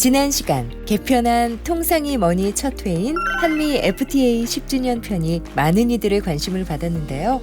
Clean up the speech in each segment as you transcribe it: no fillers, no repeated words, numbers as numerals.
지난 시간 개편한 통상이 머니 첫 회인 한미 FTA 10주년 편이 많은 이들의 관심을 받았는데요.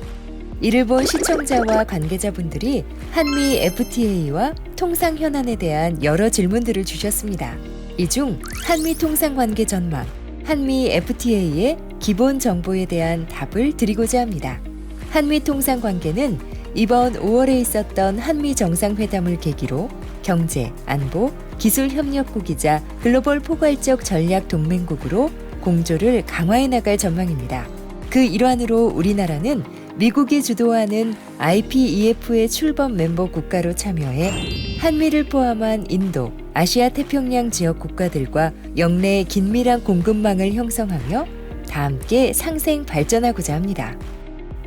이를 본 시청자와 관계자분들이 한미 FTA와 통상 현안에 대한 여러 질문들을 주셨습니다. 이 중 한미 통상 관계 전망, 한미 FTA의 기본 정보에 대한 답을 드리고자 합니다. 한미 통상 관계는 이번 5월에 있었던 한미 정상회담을 계기로 경제, 안보, 기술협력국이자 글로벌 포괄적 전략 동맹국으로 공조를 강화해 나갈 전망입니다. 그 일환으로 우리나라는 미국이 주도하는 IPEF의 출범 멤버 국가로 참여해 한미를 포함한 인도, 아시아 태평양 지역 국가들과 영내의 긴밀한 공급망을 형성하며 다 함께 상생 발전하고자 합니다.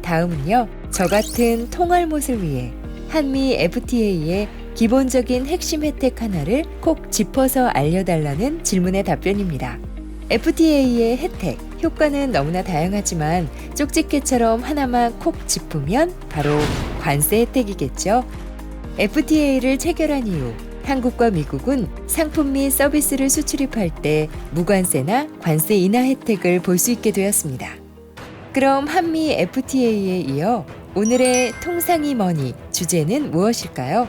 다음은요, 저 같은 통알못을 위해 한미 FTA의 기본적인 핵심 혜택 하나를 콕 짚어서 알려달라는 질문의 답변입니다. FTA의 혜택, 효과는 너무나 다양하지만 쪽집게처럼 하나만 콕 짚으면 바로 관세 혜택이겠죠. FTA를 체결한 이후 한국과 미국은 상품 및 서비스를 수출입할 때 무관세나 관세 인하 혜택을 볼 수 있게 되었습니다. 그럼 한미 FTA에 이어 오늘의 통상이 머니 주제는 무엇일까요?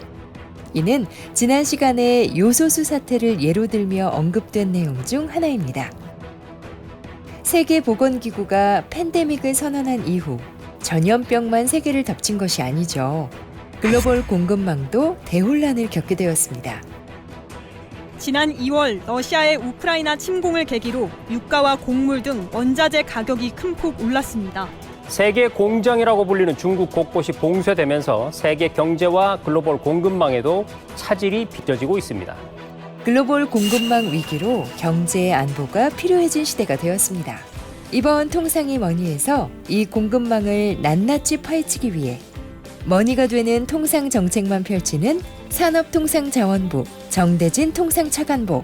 이는 지난 시간에 요소수 사태를 예로 들며 언급된 내용 중 하나입니다. 세계보건기구가 팬데믹을 선언한 이후 전염병만 세계를 덮친 것이 아니죠. 글로벌 공급망도 대혼란을 겪게 되었습니다. 지난 2월 러시아의 우크라이나 침공을 계기로 유가와 곡물 등 원자재 가격이 큰 폭 올랐습니다. 세계 공장이라고 불리는 중국 곳곳이 봉쇄되면서 세계 경제와 글로벌 공급망에도 차질이 빚어지고 있습니다. 글로벌 공급망 위기로 경제의 안보가 필요해진 시대가 되었습니다. 이번 통상이 머니에서 이 공급망을 낱낱이 파헤치기 위해 머니가 되는 통상 정책만 펼치는 산업통상자원부 정대진 통상차관보,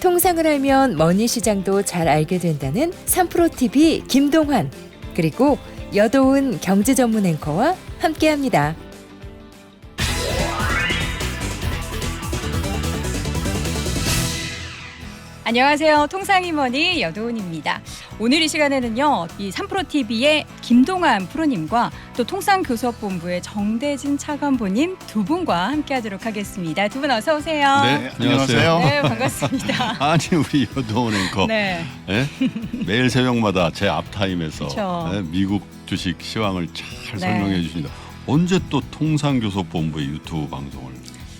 통상을 알면 머니 시장도 잘 알게 된다는 3프로TV 김동환, 그리고 여도운 경제 전문 앵커와 함께합니다. 안녕하세요. 통상이머니 여도운입니다. 오늘 이 시간에는요, 이 3프로TV의 김동환 프로님과 또 통상교섭본부의 정대진 차관보님 두 분과 함께하도록 하겠습니다. 두 분 어서 오세요. 네, 안녕하세요. 네, 반갑습니다. 아니 우리 여도운 앵커 네. 네? 매일 새벽마다 제 앞타임에서 그쵸. 네? 미국 주식 시황을 잘 네. 설명해 주십니다. 언제 또 통상교섭본부의 유튜브 방송을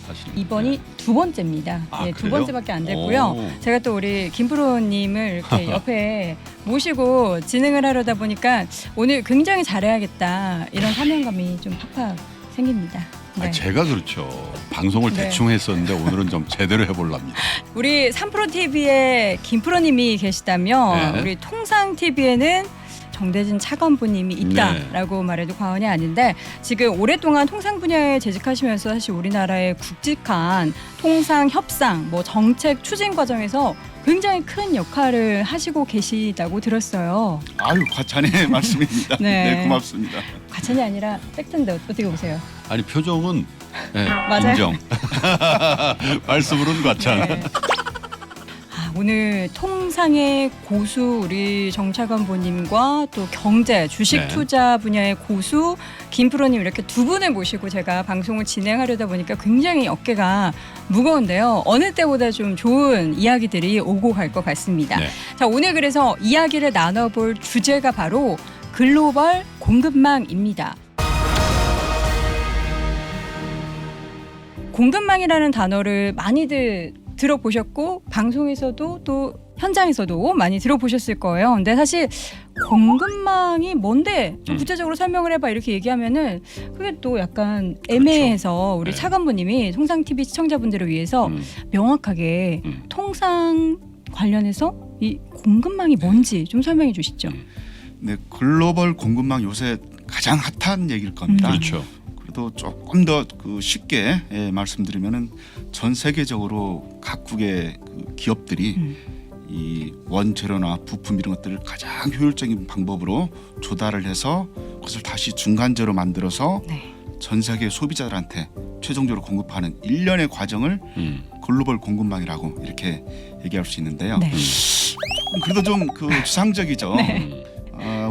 하십니까? 이번이 두 번째입니다. 아, 네, 두 그래요? 번째밖에 안 됐고요. 오. 제가 또 우리 김 프로님을 이렇게 옆에 모시고 진행을 하려다 보니까 오늘 굉장히 잘해야겠다 이런 사명감이 좀 팍팍 생깁니다. 네. 아, 제가 그렇죠. 방송을 네. 대충 했었는데 오늘은 좀 제대로 해보랍니다. 우리 3프로TV에 김 프로님이 계시다면 네. 우리 통상TV에는 정대진 차관보님이 있다라고 말해도 과언이 아닌데, 지금 오랫동안 통상 분야에 재직하시면서 사실 우리나라의 굵직한 통상 협상, 뭐 정책 추진 과정에서 굉장히 큰 역할을 하시고 계시다고 들었어요. 아유 과찬의 말씀입니다. 네. 네, 고맙습니다. 과찬이 아니라 팩트인데 어떻게 보세요? 아니 표정은 네, 맞아요. 인정. 말씀으로는 과찬. 네. 오늘 통상의 고수 우리 정 차관보님과 또 경제, 주식 네. 투자 분야의 고수 김 프로님 이렇게 두 분을 모시고 제가 방송을 진행하려다 보니까 굉장히 어깨가 무거운데요. 어느 때보다 좀 좋은 이야기들이 오고 갈 것 같습니다. 네. 자, 오늘 그래서 이야기를 나눠볼 주제가 바로 글로벌 공급망입니다. 공급망이라는 단어를 많이들 들어보셨고 방송에서도 또 현장에서도 많이 들어보셨을 거예요. 근데 사실 공급망이 뭔데 좀 구체적으로 설명을 해봐 이렇게 얘기하면은 그게 또 약간 애매해서 우리 네. 차관보님이 통상TV 시청자분들을 위해서 명확하게 통상 관련해서 이 공급망이 뭔지 좀 설명해 주시죠. 네, 글로벌 공급망 요새 가장 핫한 얘기일 겁니다. 그렇죠. 그래도 조금 더 쉽게 말씀드리면은 전 세계적으로 각국의 그 기업들이 이 원재료나 부품 이런 것들을 가장 효율적인 방법으로 조달을 해서 그것을 다시 중간재로 만들어서 네. 전 세계 소비자들한테 최종적으로 공급하는 일련의 과정을 글로벌 공급망이라고 이렇게 얘기할 수 있는데요. 네. 그래도 좀 그 추상적이죠. 네.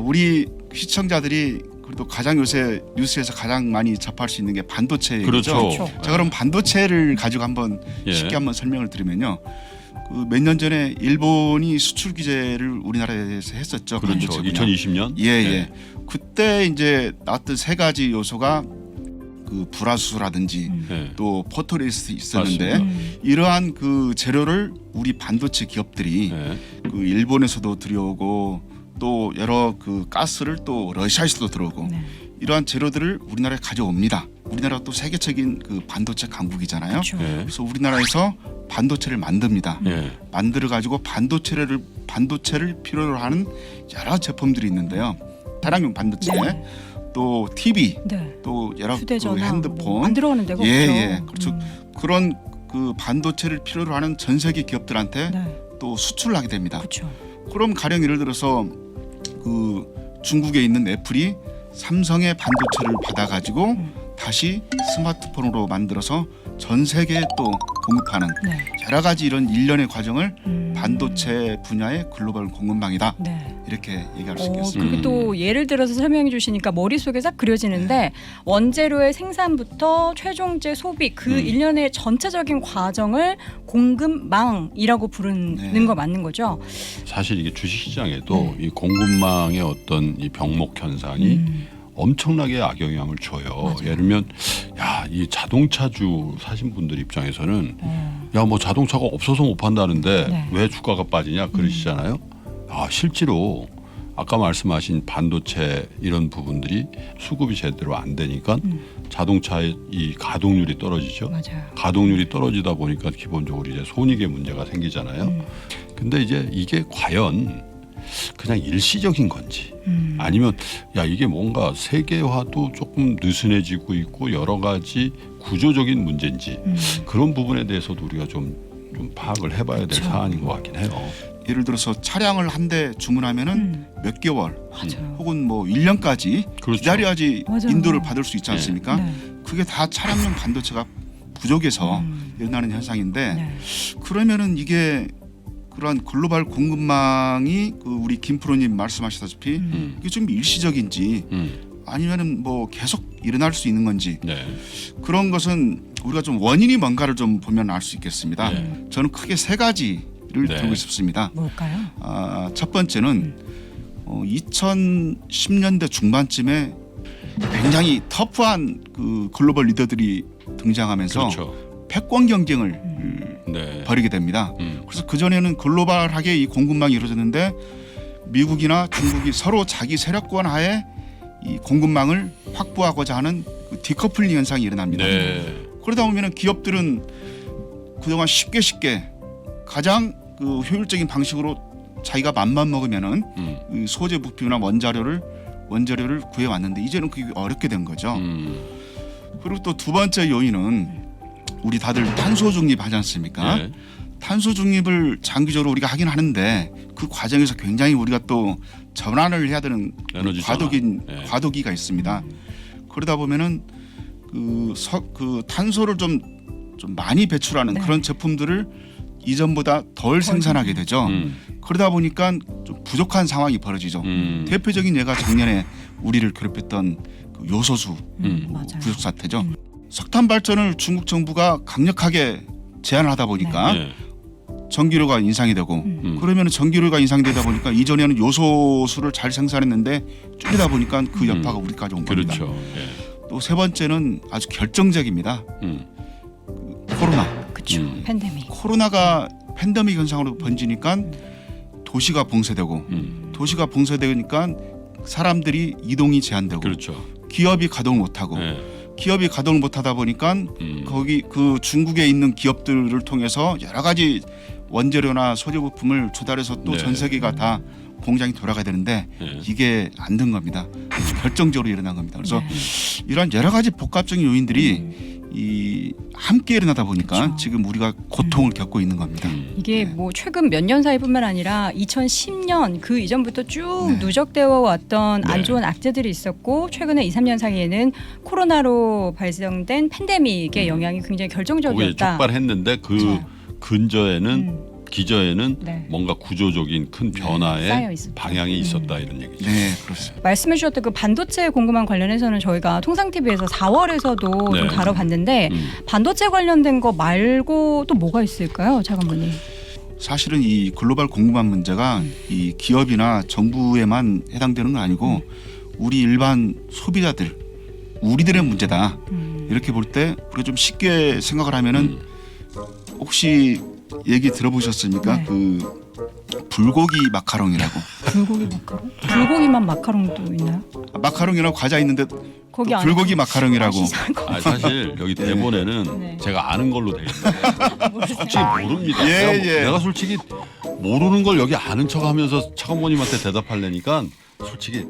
우리 시청자들이 그래도 가장 요새 뉴스에서 가장 많이 접할 수 있는 게 반도체 얘기죠. 그렇죠. 자, 그럼 반도체를 가지고 한번 예. 쉽게 한번 설명을 드리면요. 그 몇 년 전에 일본이 수출 규제를 우리나라에서 했었죠. 그렇죠. 반도체 분야. 2020년. 예. 그때 이제 나왔던 세 가지 요소가 그 불화수소라든지 예. 또 포토레이스 있었는데 맞습니다. 이러한 그 재료를 우리 반도체 기업들이 예. 그 일본에서도 들여오고 또 여러 그 가스를 또 러시아에서도 들어오고 네. 이러한 재료들을 우리나라에 가져옵니다. 우리나라가 또 세계적인 그 반도체 강국이잖아요. 그렇죠. 예. 그래서 우리나라에서 반도체를 만듭니다. 예. 만들어 가지고 반도체를 필요로 하는 여러 제품들이 있는데요. 다량용 반도체, 네. 또 TV, 네. 또 여러 그 휴대전화, 핸드폰, 뭐 만들어가는 데가 예, 없죠. 그렇죠. 그런 그 반도체를 필요로 하는 전 세계 기업들한테 네. 또 수출을 하게 됩니다. 그렇죠. 그럼 가령 예를 들어서 그 중국에 있는 애플이 삼성의 반도체를 받아가지고 다시 스마트폰으로 만들어서 전 세계에 또 공급하는 네. 여러 가지 이런 일련의 과정을 반도체 분야의 글로벌 공급망이다. 네. 이렇게 얘기할 수 있겠습니다. 그리고 또 예를 들어서 설명해 주시니까 머릿속에 싹 그려지는데 원재료의 생산부터 최종재 소비 그 일련의 전체적인 과정을 공급망이라고 부르는 네. 거 맞는 거죠? 사실 이게 주식시장에도 이 공급망의 어떤 이 병목 현상이 엄청나게 악영향을 줘요. 맞아요. 예를 들면 이 자동차주 사신 분들 입장에서는 야 뭐 자동차가 없어서 못 판다는데 네. 왜 주가가 빠지냐 그러시잖아요. 실제로 아까 말씀하신 반도체 이런 부분들이 수급이 제대로 안 되니까 자동차의 이 가동률이 떨어지죠. 맞아요. 가동률이 떨어지다 보니까 기본적으로 이제 손익의 문제가 생기잖아요. 근데 이제 이게 과연 그냥 일시적인 건지 아니면 이게 뭔가 세계화도 조금 느슨해지고 있고 여러 가지 구조적인 문제인지 그런 부분에 대해서도 우리가 좀 파악을 해봐야 될 사안인 것 같긴 해요. 예를 들어서 차량을 한 대 주문하면은 몇 개월 맞아요. 혹은 뭐 1년까지 그렇죠. 기다려야지 맞아요. 인도를 받을 수 있지 않습니까? 네. 그게 다 차량용 반도체가 부족해서 일어나는 현상인데 네. 그러면은 이게 그러한 글로벌 공급망이 그 우리 김프로님 말씀하셨다시피 이게 좀 일시적인지 아니면은 뭐 계속 일어날 수 있는 건지 네. 그런 것은 우리가 좀 원인이 뭔가를 좀 보면 알 수 있겠습니다. 네. 저는 크게 세 가지를 네. 들고 싶습니다. 뭘까요? 첫 번째는 2010년대 중반쯤에 굉장히 터프한 그 글로벌 리더들이 등장하면서 그렇죠. 패권 경쟁을 네. 벌이게 됩니다. 그래서 그 전에는 글로벌하게 이 공급망이 이루어졌는데 미국이나 중국이 서로 자기 세력권 하에 이 공급망을 확보하고자 하는 그 디커플링 현상이 일어납니다. 네. 그러다 보면은 기업들은 그동안 쉽게 가장 그 효율적인 방식으로 자기가 맘만 먹으면은 그 소재 부품이나 원자료를 구해 왔는데 이제는 그게 어렵게 된 거죠. 그리고 또 두 번째 요인은 우리 다들 탄소 중립하지 않습니까? 네. 탄소 중립을 장기적으로 우리가 하긴 하는데 그 과정에서 굉장히 우리가 또 전환을 해야 되는 에너지 전환. 네. 과도기가 있습니다. 그러다 보면은 그 탄소를 좀 많이 배출하는 네. 그런 제품들을 이전보다 덜 생산하게 되죠. 그러다 보니까 좀 부족한 상황이 벌어지죠. 대표적인 예가 작년에 우리를 괴롭혔던 그 요소수 맞아요. 부족 사태죠. 석탄 발전을 중국 정부가 강력하게 제한하다 보니까 네. 전기료가 인상이 되고 그러면 전기료가 인상이 되다 보니까 이전에는 요소수를 잘 생산했는데 줄이다 보니까 그 여파가 우리까지 온 겁니다. 그렇죠. 예. 또 세 번째는 아주 결정적입니다. 코로나. 그렇죠. 팬데믹. 코로나가 팬데믹 현상으로 번지니까 도시가 봉쇄되고 도시가 봉쇄되니까 사람들이 이동이 제한되고 그렇죠. 기업이 가동을 못하고 네. 기업이 가동을 못하다 보니까 거기 그 중국에 있는 기업들을 통해서 여러 가지 원재료나 소재 부품을 조달해서 또 네. 전 세계가 다 공장이 돌아가야 되는데 네. 이게 안 된 겁니다. 아주 결정적으로 일어난 겁니다. 그래서 이러한 여러 가지 복합적인 요인들이 이 함께 일어나다 보니까 그렇죠. 지금 우리가 고통을 겪고 있는 겁니다. 이게 뭐 최근 몇 년 사이뿐만 아니라 2010년 그 이전부터 쭉 네. 누적되어 왔던 네. 안 좋은 악재들이 있었고 최근에 2, 3년 사이에는 코로나로 발생된 팬데믹의 영향이 굉장히 그게 결정적이었다. 촉발했는데 그 자. 근저에는 기저에는 네. 뭔가 구조적인 큰 쌓여 변화의 있었다. 방향이 있었다 이런 얘기죠. 네, 그렇습니다. 말씀해 주셨던 그 반도체 공급망 관련해서는 저희가 통상TV에서 4월에서도 네. 좀 다뤄봤는데 반도체 관련된 거 말고 또 뭐가 있을까요, 차관보님? 사실은 이 글로벌 공급망 문제가 이 기업이나 정부에만 해당되는 건 아니고 우리 일반 소비자들, 우리들의 문제다. 이렇게 볼 때 우리가 좀 쉽게 생각을 하면은 혹시 얘기 들어보셨습니까? 네. 그 불고기 마카롱이라고. 불고기 마카롱? 불고기만 마카롱도 있나요? 마카롱이라고 과자 있는데 거기 또 안에 불고기 마카롱이라고. 이상한 거. 사실 여기 대본에는 네. 제가 아는 걸로 돼 있는데 솔직히 모릅니다. 예, 내가, 예. 내가 솔직히 모르는 걸 여기 아는 척하면서 차관보님한테 대답하려니까 솔직히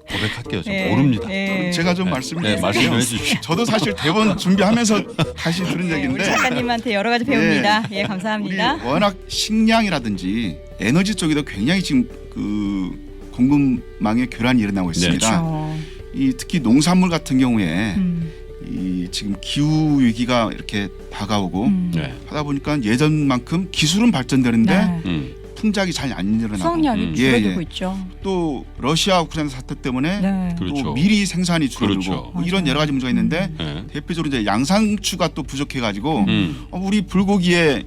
고백할게요. 저 모릅니다. 네. 제가 좀 네, 말씀을 네, 말씀 좀 해주십시오. 저도 사실 대본 준비하면서 다시 들은 네, 우리 얘기인데 작가님한테 여러 가지 배웁니다. 예, 감사합니다. 우리 워낙 식량이라든지 에너지 쪽에도 굉장히 지금 그 공급망의 교란이 일어나고 있습니다. 그렇죠. 이 특히 농산물 같은 경우에 음. 이 지금 기후 위기가 이렇게 다가오고 네. 하다 보니까 예전만큼 기술은 발전되는데 네. 풍작이 잘 안 일어나고 수확량이 줄어들고 있죠. 또 러시아 우크라이나 사태 때문에 네. 그렇죠. 또 미리 생산이 줄어들고 그렇죠. 뭐 이런 여러 가지 문제가 있는데 네. 대표적으로 이제 양상추가 또 부족해가지고 음. 우리 불고기에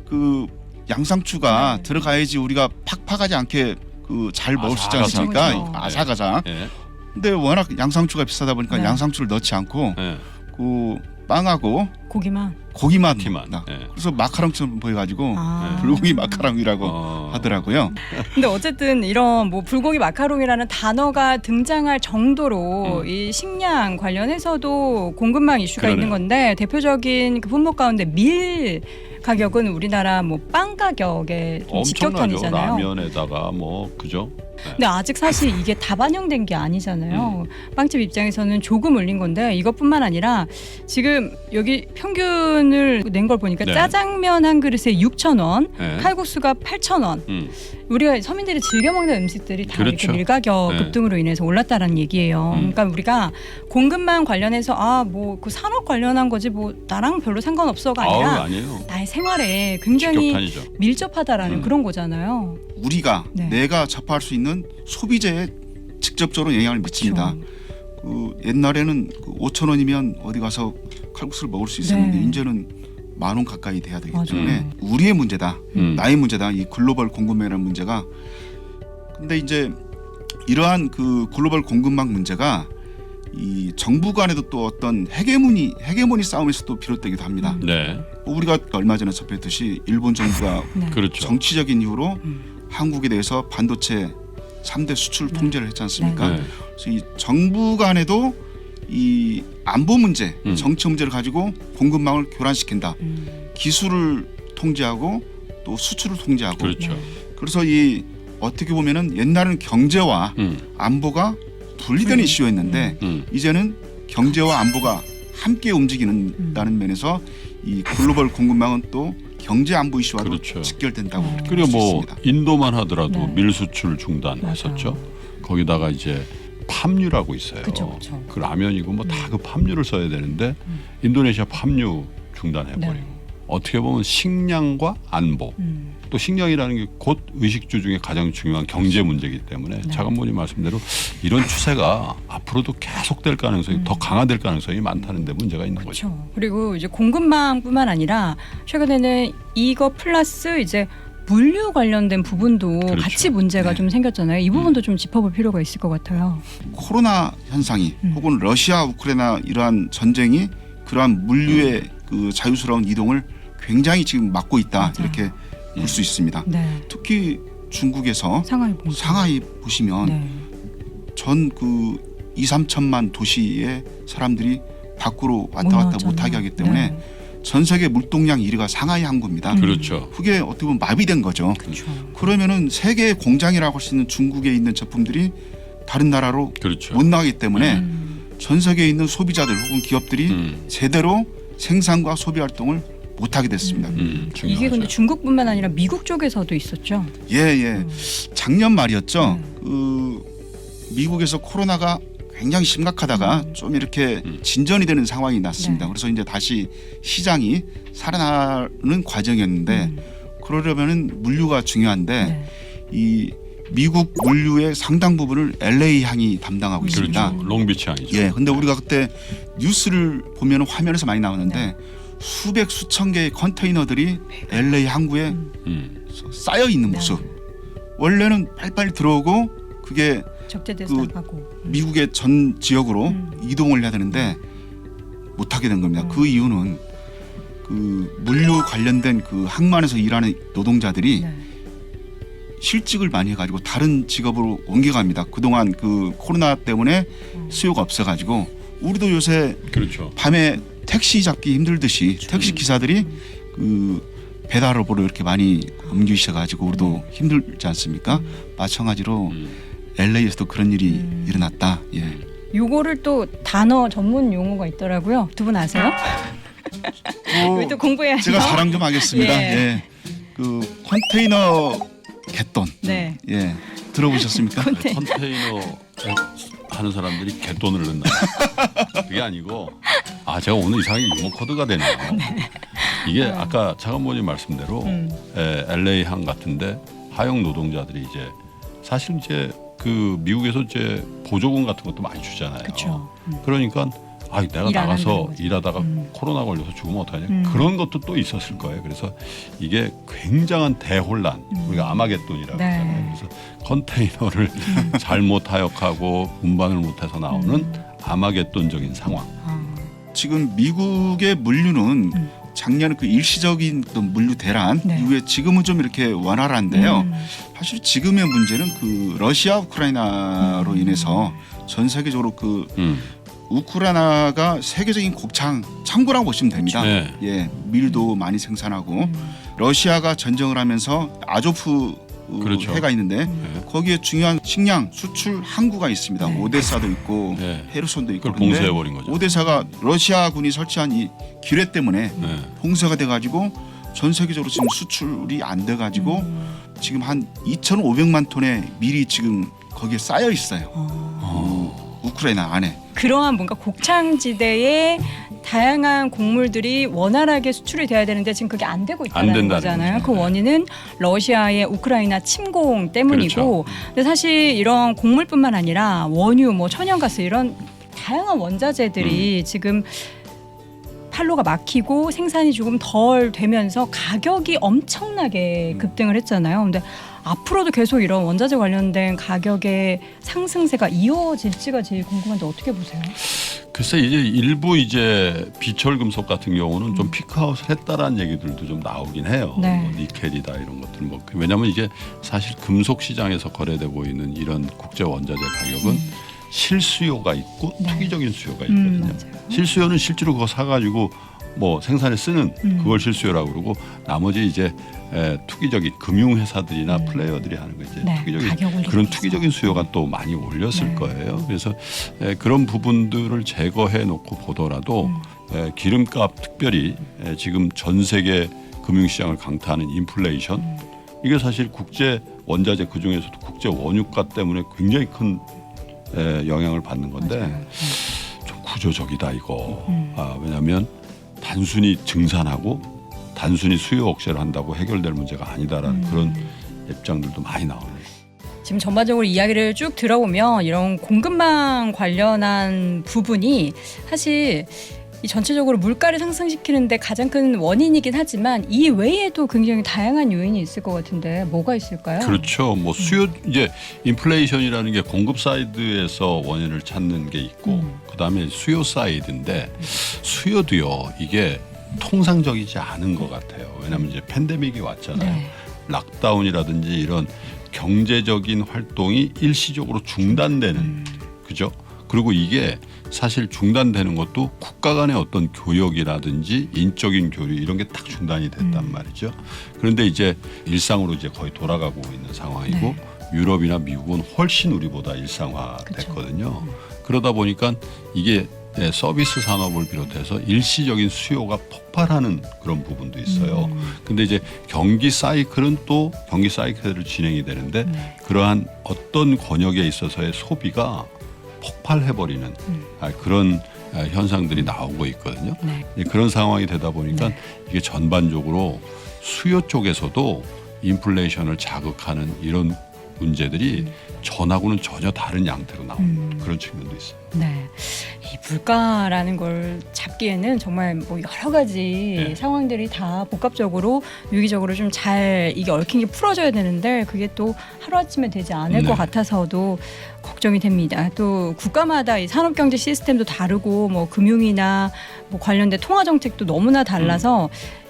그 양상추가 네. 들어가야지 우리가 팍팍하지 않게 그 잘 먹을 수 있지 아삭아삭. 않습니까? 그렇죠. 아삭아삭. 네. 근데 워낙 양상추가 비싸다 보니까 네. 양상추를 넣지 않고 네. 그 빵하고 고기만. 고기만 키만. 넣는다. 네. 그래서 마카롱처럼 보여가지고 아. 불고기 마카롱이라고 하더라고요. 근데 어쨌든 이런 뭐 불고기 마카롱이라는 단어가 등장할 정도로 이 식량 관련해서도 공급망 이슈가 그러네요. 있는 건데 대표적인 그 품목 가운데 밀 가격은 우리나라 뭐 빵 가격의 좀 엄청나죠. 직격탄이잖아요. 라면에다가 뭐 그죠? 근데 아직 사실 이게 다 반영된 게 아니잖아요. 빵집 입장에서는 조금 올린 건데 이것뿐만 아니라 지금 여기 평균을 낸 걸 보니까 네. 짜장면 한 그릇에 6,000원, 네. 칼국수가 8,000원. 우리가 서민들이 즐겨 먹는 음식들이 다 그렇죠. 이렇게 밀가격 네. 급등으로 인해서 올랐다라는 얘기예요. 그러니까 우리가 공급망 관련해서 뭐 그 산업 관련한 거지 뭐 나랑 별로 상관없어가 아니라 아니에요. 나의 생활에 굉장히 직격탄이죠. 밀접하다라는 그런 거잖아요. 우리가 네. 내가 접할 수 있는 소비재에 직접적으로 영향을 미칩니다. 그렇죠. 그 옛날에는 그 5,000원이면 어디 가서 칼국수를 먹을 수 있었는데 네. 이제는 10,000원 가까이 돼야 되기 맞아요. 때문에 우리의 문제다. 음. 나의 문제다. 이 글로벌 공급망이라는 문제가. 근데 이제 이러한 그 글로벌 공급망 문제가 이 정부 간에도 또 어떤 헤게모니 싸움에서 또 비롯되기도 합니다. 네. 우리가 얼마 전에 접했듯이 일본 정부가 네. 그렇죠. 정치적인 이유로 한국에 대해서 반도체 3대 수출 통제를 했지 않습니까? 네. 그래서 이 정부 간에도 이 안보 문제, 정치 문제를 가지고 공급망을 교란시킨다. 기술을 통제하고 또 수출을 통제하고. 그렇죠. 그래서 이 어떻게 보면은 옛날에는 경제와 안보가 분리된 이슈였는데 이제는 경제와 안보가 함께 움직이는다는 면에서 이 글로벌 공급망은 또 경제 안보 이슈와도 그렇죠. 직결된다고 그렇게 그리고 볼 수 뭐 있습니다. 인도만 하더라도 네. 밀 수출 중단했었죠. 거기다가 이제 팜유라고 있어요. 그쵸, 그쵸. 그 라면이고 뭐 다 그 팜유를 써야 되는데 인도네시아 팜유 중단해버리고 네. 어떻게 보면 식량과 안보 또 식량이라는 게 곧 의식주 중에 가장 중요한 경제 문제이기 때문에 차관보님 말씀대로 이런 추세가 앞으로도 계속될 가능성이 더 강화될 가능성이 많다는 데 문제가 있는 거죠. 그렇죠. 그리고 이제 공급망뿐만 아니라 최근에는 이거 플러스 이제 물류 관련된 부분도 그렇죠. 같이 문제가 네. 좀 생겼잖아요. 이 부분도 좀 짚어볼 필요가 있을 것 같아요. 코로나 현상이 혹은 러시아 우크라이나 이러한 전쟁이 그러한 물류의 그 자유스러운 이동을 굉장히 지금 막고 있다. 맞아요. 이렇게 볼 수 있습니다. 네. 특히 중국에서 상하이 봉. 상하이 보시면 네. 전 그 2, 3천만 도시의 사람들이 밖으로 왔다 못 갔다 나왔잖아요. 못하게 하기 때문에 네. 전 세계 물동량 1위가 상하이 항구입니다. 그렇죠. 그게 어떻게 보면 마비된 거죠. 그렇죠. 그러면은 세계 공장이라고 할 수 있는 중국에 있는 제품들이 다른 나라로 그렇죠. 못 나가기 때문에 전 세계에 있는 소비자들 혹은 기업들이 제대로 생산과 소비 활동을 못하게 됐습니다. 이게 중요하죠. 근데 중국뿐만 아니라 미국 쪽에서도 있었죠. 예. 작년 말이었죠. 그 미국에서 코로나가 굉장히 심각하다가 좀 이렇게 진전이 되는 상황이 났습니다. 네. 그래서 이제 다시 시장이 살아나는 과정이었는데 그러려면은 물류가 중요한데 네. 이 미국 물류의 상당 부분을 LA 항이 담당하고 있습니다. 그렇죠. 롱비치 항이죠. 예, 근데 우리가 그때 뉴스를 보면 화면에서 많이 나오는데 네. 수백 수천 개의 컨테이너들이 LA 항구에 쌓여 있는 모습. 원래는 빨리빨리 들어오고 그게 적재대상하고 미국의 전 지역으로 이동을 해야 되는데 못하게 된 겁니다. 그 이유는 그 물류 관련된 그 항만에서 일하는 노동자들이 네. 실직을 많이 해가지고 다른 직업으로 옮겨갑니다. 그동안 그 코로나 때문에 수요가 없어가지고 우리도 요새 그렇죠. 밤에 택시 잡기 힘들듯이 택시 기사들이 그 배달업으로 이렇게 많이 옮기셔가지고 우리도 힘들지 않습니까? 마찬가지로 LA에서도 그런 일이 일어났다. 예. 요거를 또 단어 전문 용어가 있더라고요. 두 분 아세요? 우리 또 공부해야죠. 제가 자랑 좀 하겠습니다. 예. 예. 그 컨테이너 갯돈. 네. 예. 들어보셨습니까? 컨테이너 하는 사람들이 갯돈을 넣나? 그게 아니고 제가 오늘 이상하게 유머 코드가 되네요. 이게 아까 차관보님 말씀대로 LA 항 같은데 하역 노동자들이 이제 사실 이제 그 미국에서 이제 보조금 같은 것도 많이 주잖아요. 그렇죠. 그러니까 내가 일 안 나가서 한다는 거죠. 일하다가 코로나 걸려서 죽으면 어떡하냐 그런 것도 또 있었을 거예요. 그래서 이게 굉장한 대혼란 우리가 아마겟돈이라고 네. 하잖아요. 그래서 컨테이너를 잘못 하역하고 운반을 못해서 나오는 아마겟돈적인 상황. 지금 미국의 물류는 작년 그 일시적인 어떤 물류 대란 네. 이후에 지금은 좀 이렇게 원활한데요. 사실 지금의 문제는 그 러시아 우크라이나로 인해서 전 세계적으로 그 우크라이나가 세계적인 곡창 창고라고 보시면 됩니다. 네. 예, 밀도 많이 생산하고 러시아가 전쟁을 하면서 아조프 그렇죠. 해가 있는데 거기에 중요한 식량 수출 항구가 있습니다. 네. 오데사도 있고 네. 헤르손도 있고 그걸 봉쇄해버린 거죠. 오데사가 러시아군이 설치한 이 기뢰 때문에 봉쇄가 돼가지고 전 세계적으로 지금 수출이 안 돼가지고 지금 한 2,500만 톤의 밀이 지금 거기에 쌓여 있어요. 우크라이나 안에. 그러한 뭔가 곡창지대에 다양한 곡물들이 원활하게 수출이 돼야 되는데 지금 그게 안 되고 안 있다는 된다는 거잖아요. 거죠. 그 원인은 러시아의 우크라이나 침공 때문이고, 그렇죠. 근데 사실 이런 곡물뿐만 아니라 원유, 뭐 천연가스 이런 다양한 원자재들이 지금 판로가 막히고 생산이 조금 덜 되면서 가격이 엄청나게 급등을 했잖아요. 근데 앞으로도 계속 이런 원자재 관련된 가격의 상승세가 이어질지가 제일 궁금한데 어떻게 보세요? 글쎄 이제 일부 이제 비철 금속 같은 경우는 좀 피크아웃을 했다라는 얘기들도 좀 나오긴 해요. 네. 뭐 니켈이다 이런 것들 뭐 왜냐하면 이게 사실 금속 시장에서 거래되고 있는 이런 국제 원자재 가격은 실수요가 있고 네. 투기적인 수요가 있거든요. 맞아요. 실수요는 실제로 그거 사가지고 뭐 생산에 쓰는 그걸 실수요라고 그러고 나머지 이제 투기적인 금융회사들이나 플레이어들이 하는 거 이제 네, 투기적인 가격 올리기 그런 위해서. 투기적인 수요가 또 많이 올렸을 네. 거예요. 그래서 그런 부분들을 제거해 놓고 보더라도 기름값 특별히 지금 전 세계 금융시장을 강타하는 인플레이션 이게 사실 국제 원자재 그 중에서도 국제 원유가 때문에 굉장히 큰 영향을 받는 건데 좀 구조적이다 이거. 왜냐하면 단순히 증산하고 단순히 수요 억제를 한다고 해결될 문제가 아니다라는 그런 입장들도 많이 나오네요. 지금 전반적으로 이야기를 쭉 들어보면 이런 공급망 관련한 부분이 사실 이 전체적으로 물가를 상승시키는데 가장 큰 원인이긴 하지만 이 외에도 굉장히 다양한 요인이 있을 것 같은데 뭐가 있을까요? 그렇죠. 뭐 수요 이제 인플레이션이라는 게 공급 사이드에서 원인을 찾는 게 있고 그다음에 수요 사이드인데 수요도요 이게 통상적이지 않은 것 같아요. 왜냐하면 이제 팬데믹이 왔잖아요. 네. 락다운이라든지 이런 경제적인 활동이 일시적으로 중단되는 그죠? 그리고 이게 사실 중단되는 것도 국가 간의 어떤 교역이라든지 인적인 교류 이런 게 딱 중단이 됐단 말이죠. 그런데 이제 일상으로 이제 거의 돌아가고 있는 상황이고 네. 유럽이나 미국은 훨씬 우리보다 일상화됐거든요. 그러다 보니까 이게 서비스 산업을 비롯해서 일시적인 수요가 폭발하는 그런 부분도 있어요. 근데 이제 경기 사이클은 또 경기 사이클대로 진행이 되는데 네. 그러한 어떤 권역에 있어서의 소비가 폭발해버리는 그런 현상들이 나오고 있거든요. 네. 그런 상황이 되다 보니까 네. 이게 전반적으로 수요 쪽에서도 인플레이션을 자극하는 이런 문제들이 전하고는 전혀 다른 양태로 나오는 그런 측면도 있어요. 네. 이 물가라는 걸 잡기에는 정말 뭐 여러 가지 네. 상황들이 다 복합적으로 유기적으로 좀 잘 이게 얽힌 게 풀어져야 되는데 그게 또 하루아침에 되지 않을 네. 것 같아서도 걱정이 됩니다. 또 국가마다 이 산업경제 시스템도 다르고 뭐 금융이나 뭐 관련된 통화 정책도 너무나 달라서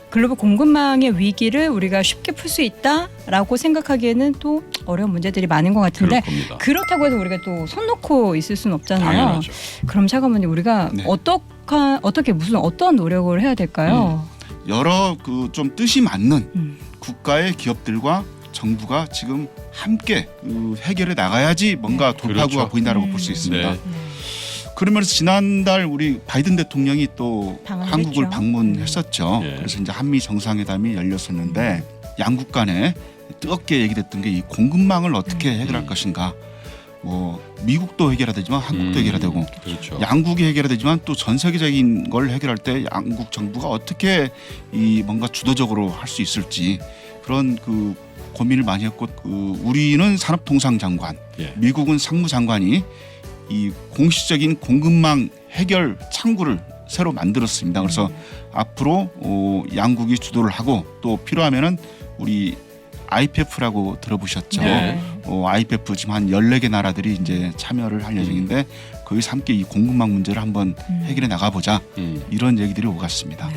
글로벌 공급망의 위기를 우리가 쉽게 풀 수 있다라고 생각하기에는 또 어려운 문제들이 많은 것 같은데 그럴 겁니다. 그렇다고 해서 우리가 또 손 놓고 있을 수는 없잖아요. 당연하죠. 그럼 차관님 우리가 네. 어떻게 무슨 어떤 노력을 해야 될까요? 여러 그 좀 뜻이 맞는 음. 국가의 기업들과 정부가 지금 함께 그 해결해 나가야지 뭔가 돌파구가 그렇죠. 보인다라고 볼 수 있습니다. 네. 그러면서 지난달 우리 바이든 대통령이 또 방한을 한국을 했죠. 방문했었죠. 예. 그래서 이제 한미 정상회담이 열렸었는데 양국 간에 뜨겁게 얘기됐던 게 이 공급망을 어떻게 해결할 것인가. 뭐 미국도 해결해야 되지만 한국도 해결해야 되고 그렇죠. 양국이 해결해야 되지만 또 전 세계적인 걸 해결할 때 양국 정부가 어떻게 이 뭔가 주도적으로 할 수 있을지 그런 그 고민을 많이 했고 그 우리는 산업통상장관, 예. 미국은 상무장관이 이 공식적인 공급망 해결 창구를 새로 만들었습니다. 그래서 앞으로 양국이 주도를 하고 또 필요하면은 우리 IPF라고 들어보셨죠? 네. IPF 지금 한 14개 나라들이 이제 참여를 할 예정인데 거기서 함께 이 공급망 문제를 한번 해결해 나가보자 이런 얘기들이 오갔습니다.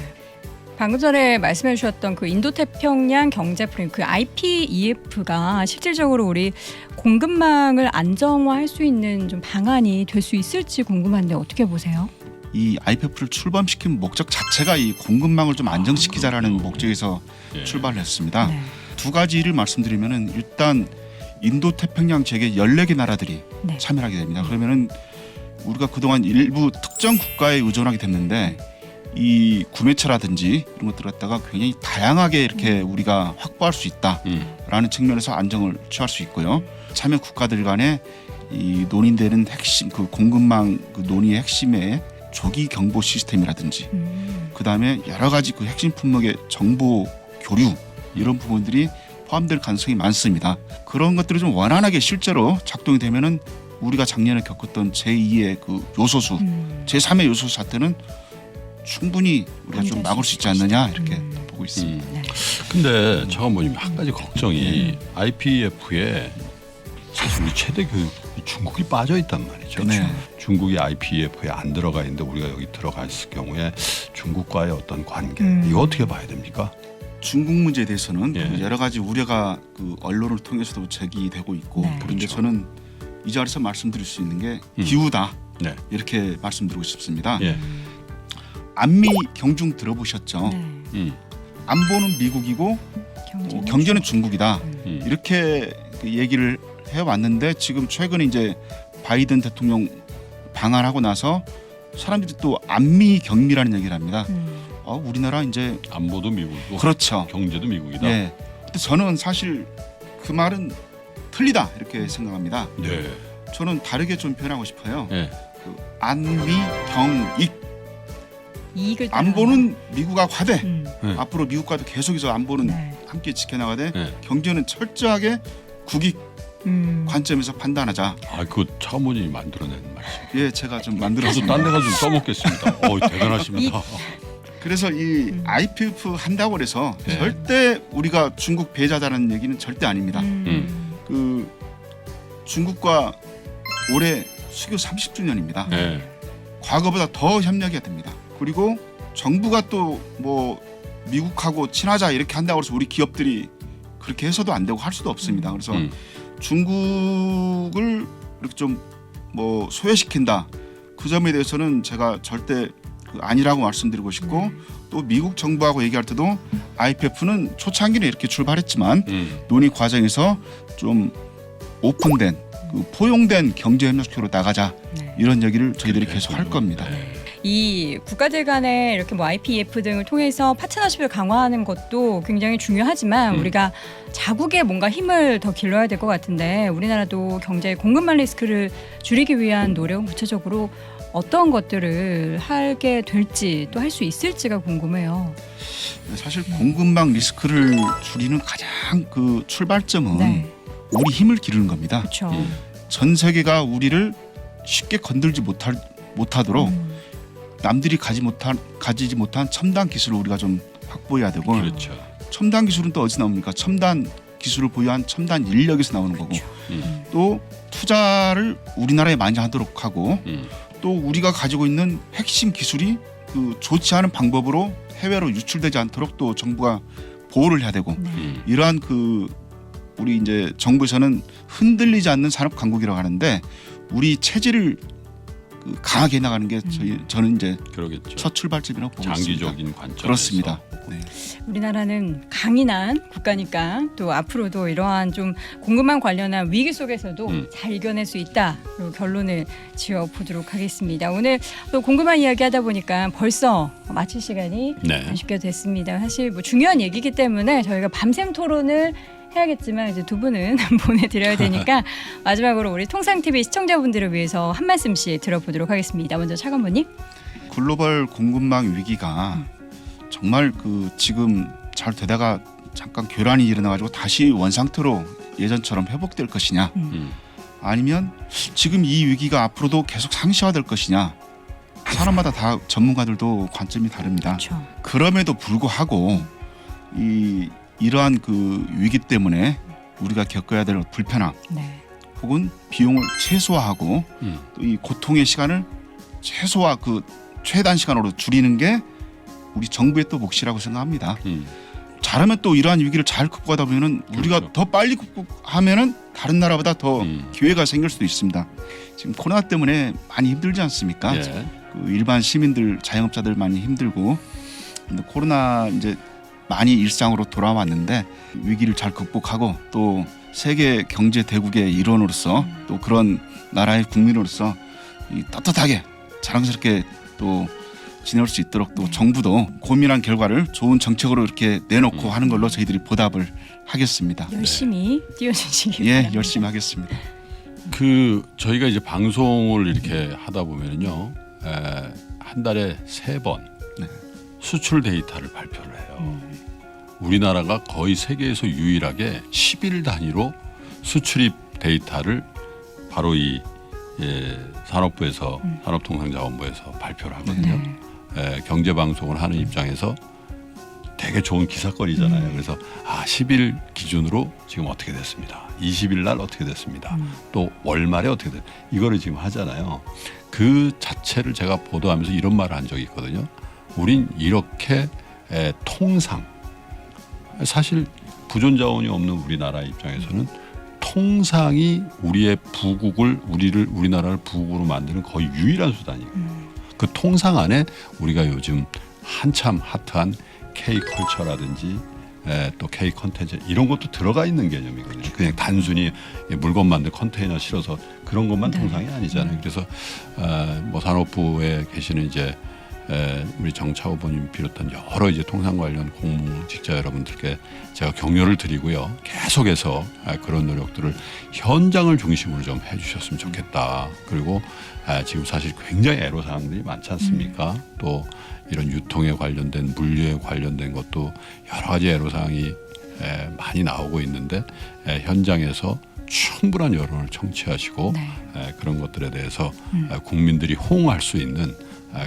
방금 전에 말씀해 주셨던 그 인도태평양 경제 프레임 그 IPEF가 실질적으로 우리 공급망을 안정화할 수 있는 좀 방안이 될 수 있을지 궁금한데 어떻게 보세요? 이 IPF를 출범시킨 목적 자체가 이 공급망을 좀 안정시키자라는 목적에서 예. 출발을 했습니다. 네. 두 가지를 말씀드리면은 일단 인도태평양 지역의 14개 나라들이 네. 참여하게 됩니다. 그러면은 우리가 그동안 일부 특정 국가에 의존하게 됐는데 이 구매처라든지 이런 것들을 갖다가 굉장히 다양하게 이렇게 우리가 확보할 수 있다라는 측면에서 안정을 취할 수 있고요. 참여 국가들 간에 이 논의되는 핵심 그 공급망 그 논의의 핵심의 조기 경보 시스템이라든지 그다음에 여러 가지 그 핵심 품목의 정보 교류 이런 부분들이 포함될 가능성이 많습니다. 그런 것들이 좀 원활하게 실제로 작동이 되면은 우리가 작년에 겪었던 제2의 그 요소수, 제3의 요소수 사태는 충분히 우리가 좀 막을 수 있지 않느냐 이렇게 보고 있습니다. 네. 근데 차관보님 한 가지 걱정이 IPEF에 사실 우리 최대 교육 중국이 빠져 있단 말이죠. 네. 중국이 IPEF에 안 들어가 있는데 우리가 여기 들어갔을 경우에 중국과의 어떤 관계 이거 어떻게 봐야 됩니까? 중국 문제에 대해서는 예. 여러 가지 우려가 그 언론을 통해서도 제기되고 있고 네. 그런데 그렇죠. 저는 이 자리에서 말씀드릴 수 있는 게 기우다 네. 이렇게 말씀드리고 싶습니다. 예. 안미 경중 들어보셨죠? 네. 안보는 미국이고 경제는 중국이다. 이렇게 그 얘기를 해왔는데 지금 최근에 이제 바이든 대통령 방한하고 나서 사람들이 또 안미 경미라는 얘기를 합니다. 우리나라 이제 안보도 미국이고 그렇죠. 경제도 미국이다. 네. 근데 저는 사실 그 말은 틀리다 이렇게 생각합니다. 네. 저는 다르게 좀 표현하고 싶어요. 네. 그 안미 경익 이익을 안보는 미국하고 하되 네. 앞으로 미국과도 계속해서 안보는 네. 함께 지켜나가되 네. 경제는 철저하게 국익 관점에서 판단하자. 아, 그 차관보님이 만들어낸 말씀. 예, 제가 좀 저도 만들었습니다. 딴 데 가서 좀 써먹겠습니다. 대단하십니다. 그래서 이 IPF 한다고 해서 네. 절대 우리가 중국 배자다라는 얘기는 절대 아닙니다. 그 중국과 올해 수교 30주년입니다. 네. 과거보다 더 협력해야 됩니다. 그리고 정부가 또 뭐 미국하고 친하자 이렇게 한다고 해서 우리 기업들이 그렇게 해서도 안 되고 할 수도 없습니다. 그래서 중국을 이렇게 좀 뭐 소외시킨다. 그 점에 대해서는 제가 절대 아니라고 말씀드리고 싶고 또 미국 정부하고 얘기할 때도 IPF는 초창기는 이렇게 출발했지만 논의 과정에서 좀 오픈된 포용된 경제협력으로 나가자 네. 이런 얘기를 저희들이 계속 할 겁니다. 이 국가들 간에 이렇게 뭐 IPEF 등을 통해서 파트너십을 강화하는 것도 굉장히 중요하지만 우리가 자국에 뭔가 힘을 더 길러야 될 것 같은데 우리나라도 경제 공급망 리스크를 줄이기 위한 노력은 구체적으로 어떤 것들을 하게 될지 또 할 수 있을지가 궁금해요. 사실 공급망 리스크를 줄이는 가장 그 출발점은 네. 우리 힘을 기르는 겁니다. 그렇죠. 전 세계가 우리를 쉽게 건들지 못하도록 남들이 가지지 못한 첨단 기술을 우리가 좀 확보해야 되고 그렇죠. 첨단 기술은 또 어디서 나옵니까? 첨단 기술을 보유한 첨단 인력에서 나오는 거고 또 투자를 우리나라에 많이 하도록 하고 또 우리가 가지고 있는 핵심 기술이 그 좋지 않은 방법으로 해외로 유출되지 않도록 또 정부가 보호를 해야 되고 이러한 그 우리 이제 정부에서는 흔들리지 않는 산업 강국이라고 하는데 우리 체질을 그 강하게 나가는 게 저는 이제 그러겠죠. 첫 출발점이라고 보고 있습니다. 장기적인 관점에서. 그렇습니다. 네. 우리나라는 강인한 국가니까 또 앞으로도 이러한 좀 공급망 관련한 위기 속에서도 잘 이겨낼 수 있다. 그리고 결론을 지어보도록 하겠습니다. 오늘 또 공급망 이야기하다 보니까 벌써 마칠 시간이 네. 아쉽게 됐습니다. 사실 뭐 중요한 얘기이기 때문에 저희가 밤샘 토론을 해야겠지만 이제 두 분은 보내드려야 되니까 마지막으로 우리 통상TV 시청자분들을 위해서 한 말씀씩 들어보도록 하겠습니다. 먼저 차관보님. 글로벌 공급망 위기가 정말 그 지금 잘 되다가 잠깐 교란이 일어나가지고 다시 원상태로 예전처럼 회복될 것이냐 아니면 지금 이 위기가 앞으로도 계속 상시화될 것이냐 사람마다 다 전문가들도 관점이 다릅니다. 그렇죠. 그럼에도 불구하고 이러한 그 위기 때문에 우리가 겪어야 될 불편함 네. 혹은 비용을 최소화하고 또 이 고통의 시간을 최단 시간으로 줄이는 게 우리 정부의 또 몫이라고 생각합니다. 잘하면 또 이러한 위기를 잘 극복하다 보면은 우리가 그렇죠. 더 빨리 극복하면은 다른 나라보다 더 기회가 생길 수도 있습니다. 지금 코로나 때문에 많이 힘들지 않습니까? 예. 그 일반 시민들, 자영업자들 많이 힘들고 근데 코로나 이제 많이 일상으로 돌아왔는데 위기를 잘 극복하고 또 세계 경제 대국의 일원으로서 또 그런 나라의 국민으로서 떳떳하게 자랑스럽게 또 지낼 수 있도록 또 정부도 고민한 결과를 좋은 정책으로 이렇게 내놓고 하는 걸로 저희들이 보답을 하겠습니다. 열심히 띄워주시기 예, 바랍니다. 열심히 하겠습니다. 그 저희가 이제 방송을 이렇게 하다 보면은요, 한 달에 3번 네. 수출 데이터를 발표를 해요. 우리나라가 거의 세계에서 유일하게 10일 단위로 수출입 데이터를 바로 이 산업부에서 산업통상자원부에서 발표를 하거든요. 경제방송을 하는 입장에서 되게 좋은 기사거리잖아요. 그래서 10일 기준으로 지금 어떻게 됐습니다. 20일 날 어떻게 됐습니다. 또 월말에 어떻게 됐 이거를 지금 하잖아요. 그 자체를 제가 보도하면서 이런 말을 한 적이 있거든요. 우린 이렇게 통상 사실 부존자원이 없는 우리나라 입장에서는 통상이 우리의 부국을 우리나라를 부국으로 만드는 거의 유일한 수단이에요. 그 통상 안에 우리가 요즘 한참 핫한 K-컬처라든지 또 K-컨텐츠 이런 것도 들어가 있는 개념이거든요. 그냥 단순히 물건 만들 컨테이너 실어서 그런 것만 통상이 아니잖아요. 그래서 뭐 산업부에 계시는 이제 우리 정차호 의원님 비롯한 여러 이제 통상 관련 공직자 여러분들께 제가 격려를 드리고요. 계속해서 그런 노력들을 현장을 중심으로 좀 해주셨으면 좋겠다. 그리고 지금 사실 굉장히 애로사항들이 많지 않습니까? 또 이런 유통에 관련된 물류에 관련된 것도 여러 가지 애로사항이 많이 나오고 있는데 현장에서 충분한 여론을 청취하시고 그런 것들에 대해서 국민들이 호응할 수 있는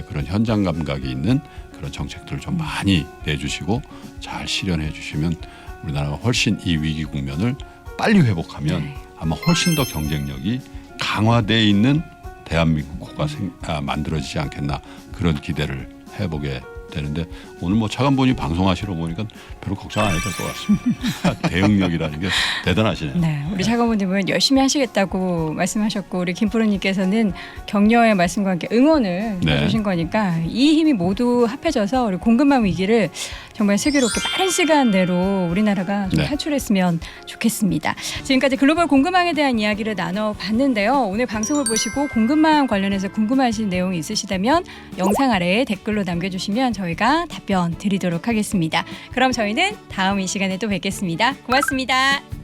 그런 현장 감각이 있는 그런 정책들을 좀 많이 내주시고 잘 실현해 주시면 우리나라가 훨씬 이 위기 국면을 빨리 회복하면 아마 훨씬 더 경쟁력이 강화되어 있는 대한민국 국가 만들어지지 않겠나 그런 기대를 해보게 되는데 오늘 뭐 차관분이 방송하시러 보니까 별로 걱정 안 해도 될 것 같습니다. 대응력이라는 게 대단하시네요. 네, 우리 차관분님은 열심히 하시겠다고 말씀하셨고 우리 김프로님께서는 격려의 말씀과 함께 응원을 네. 해주신 거니까 이 힘이 모두 합해져서 우리 공급망 위기를 정말 슬기롭게 빠른 시간 내로 우리나라가 좀 네. 탈출했으면 좋겠습니다. 지금까지 글로벌 공급망에 대한 이야기를 나눠봤는데요. 오늘 방송을 보시고 공급망 관련해서 궁금하신 내용이 있으시다면 영상 아래에 댓글로 남겨주시면 저희가 답변 드리도록 하겠습니다. 그럼 저희는 다음 이 시간에 또 뵙겠습니다. 고맙습니다.